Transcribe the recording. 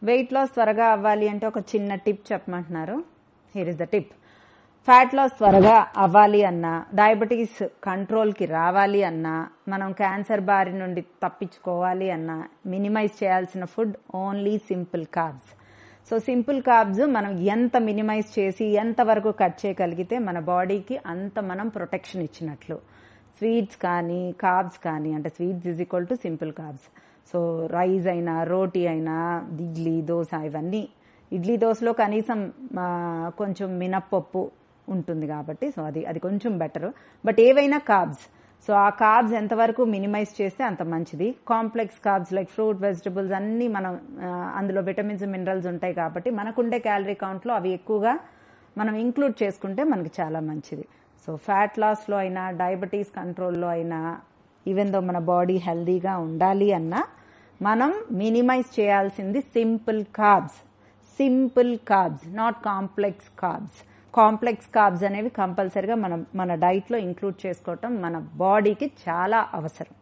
Weight loss త్వరగా అవ్వాలి అంటే ఒక చిన్న టిప్ చెప్పమంటున్నారు. Here is the tip. Fat loss త్వరగా అవ్వాలి అన్నా, డయాబెటీస్ కంట్రోల్కి రావాలి అన్నా, మనం క్యాన్సర్ బారి నుండి తప్పించుకోవాలి అన్నా మినిమైజ్ చేయాల్సిన food only simple carbs. So simple carbs మనం ఎంత మినిమైజ్ చేసి ఎంతవరకు కట్ చేయగలిగితే మన బాడీకి అంత మనం ప్రొటెక్షన్ ఇచ్చినట్లు. స్వీట్స్ కానీ కార్బ్స్ కానీ, అంటే sweets is equal to simple carbs. So rice అయినా, రోటీ అయినా, ఇడ్లీ, దోశ, ఇవన్నీ ఇడ్లీ దోశలో కనీసం కొంచెం మినప్పప్పు ఉంటుంది కాబట్టి సో అది కొంచెం బెటర్. బట్ ఏవైనా కార్బ్స్, సో ఆ కార్బ్స్ ఎంతవరకు మినిమైజ్ చేస్తే అంత మంచిది. Complex carbs like fruit, vegetables అన్నీ మనం అందులో విటమిన్స్, మినరల్స్ ఉంటాయి కాబట్టి మనకుండే క్యాలరీ కౌంట్లో అవి ఎక్కువగా మనం ఇంక్లూడ్ చేసుకుంటే మనకి చాలా మంచిది. సో ఫ్యాట్ లాస్లో అయినా, డయాబెటీస్ కంట్రోల్లో అయినా, ఈవెన్ దో మన బాడీ హెల్దీగా ఉండాలి అన్నా మనం మినిమైజ్ చేయాల్సింది simple carbs. Simple carbs, not complex carbs. Complex carbs అనేవి కంపల్సరిగా మన డైట్లో ఇంక్లూడ్ చేసుకోవటం మన బాడీకి చాలా అవసరం.